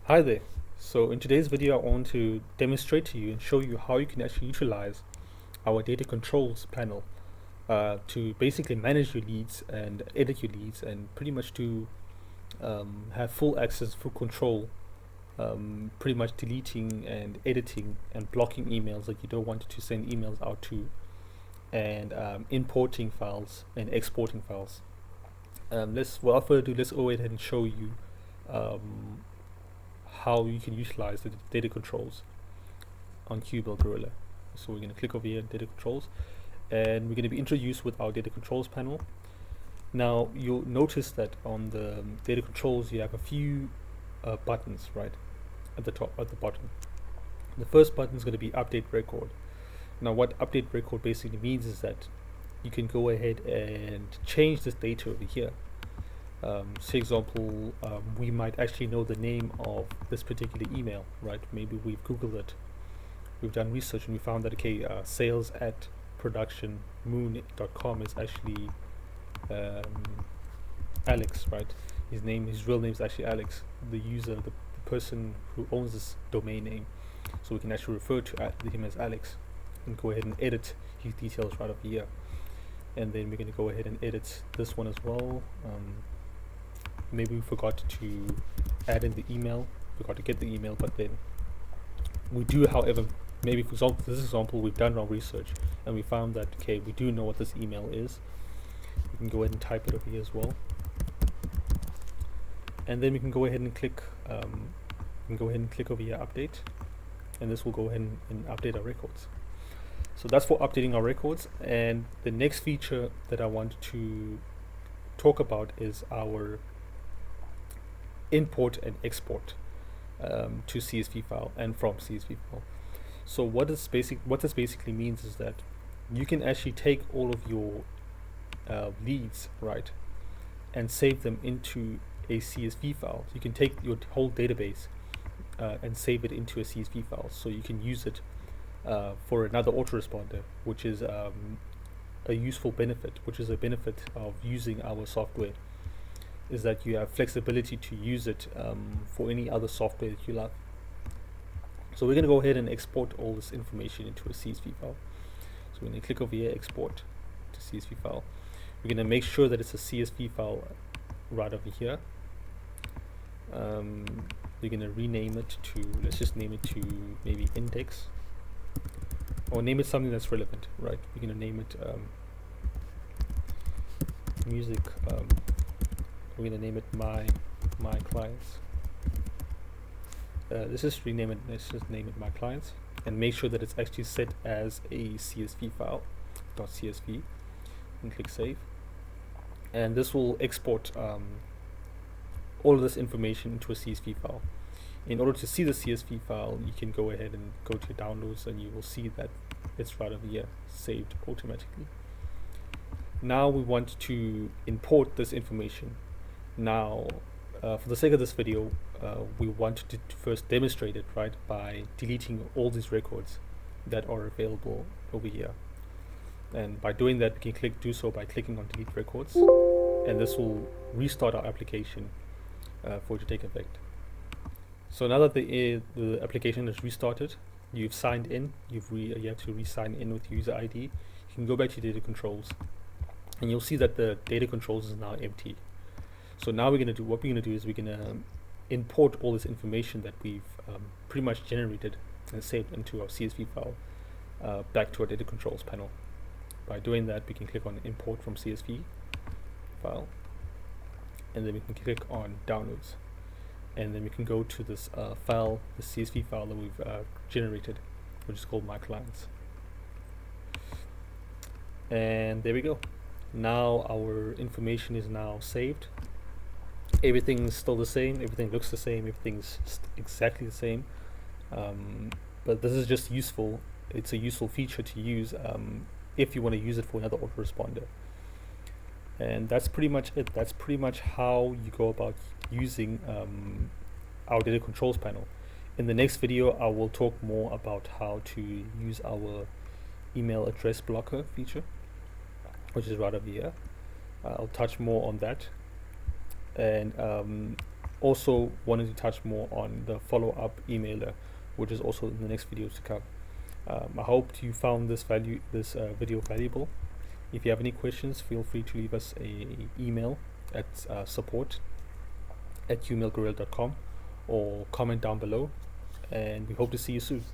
Hi there. So in today's video, I want to demonstrate to you and show you how you can actually utilize our data controls panel to basically manage your leads and edit your leads and pretty much to have full access, full control, pretty much deleting and editing and blocking emails that you don't want to send emails out to, and importing files and exporting files. Without further ado, let's go ahead and show you um, how you can utilize the data controls on QBuild Gorilla. So we're going to click over here in data controls, and we're going to be introduced with our data controls panel. Now you'll notice that on the data controls you have a few buttons right at the bottom. The first button is going to be update record. Now what update record basically means is that you can go ahead and change this data over here. Say example, we might actually know the name of this particular email, right? Maybe we've Googled it, we've done research, and we found that okay, sales at productionmoon.com is actually Alex, right? His real name is actually Alex, the user, the person who owns this domain name. So we can actually refer to him as Alex and go ahead and edit his details right over here. And then we're going to go ahead and edit this one as well. Maybe we forgot to add in the email, forgot to get the email, but then we do, however, maybe for example, this example, we've done our research and we found that, okay, we do know what this email is. We can go ahead and type it over here as well. And then we can go ahead and click, over here, update, and this will go ahead and update our records. So that's for updating our records. And the next feature that I want to talk about is our import and export to CSV file and from CSV file. So what this basically means is that you can actually take all of your leads, right, and save them into a CSV file. So you can take your whole database and save it into a CSV file, so you can use it for another autoresponder, which is a useful benefit, which is a benefit of using our software, is that you have flexibility to use it for any other software that you love. So we're going to go ahead and export all this information into a CSV file. So we're going to click over here, export to CSV file. We're going to make sure that it's a CSV file right over here. We're going to rename it to, let's just name it to maybe index, or name it something that's relevant, right? We're going to name it music. We're going to name it my clients. Let's just rename it. Let's just name it my clients, and make sure that it's actually set as a CSV file, .csv, and click save. And this will export all of this information into a CSV file. In order to see the CSV file, you can go ahead and go to downloads, and you will see that it's right over here, saved automatically. Now we want to import this information. Now, for the sake of this video, we want to first demonstrate it, right, by deleting all these records that are available over here. And by doing that, we can do so by clicking on delete records, and this will restart our application for it to take effect. So now that the application is restarted, you've signed in, you have to re-sign in with user ID. You can go back to data controls, and you'll see that the data controls is now empty. So now what we're going to do is we're going to import all this information that we've pretty much generated and saved into our CSV file back to our data controls panel. By doing that, we can click on import from CSV file, and then we can click on downloads, and then we can go to this file, the CSV file that we've generated, which is called my clients. And there we go. Now our information is now saved. Everything's still the same, everything looks the same, everything's exactly the same, but this is just useful. It's a useful feature to use if you want to use it for another autoresponder. And that's pretty much it. That's pretty much how you go about using our data controls panel. In the next video, I will talk more about how to use our email address blocker feature, which is right over here. I'll touch more on that. And Also wanted to touch more on the follow-up emailer, which is also in the next videos to come. I hope you found this video valuable. If you have any questions, feel free to leave us a email at support@umailgorilla.com or comment down below, and we hope to see you soon.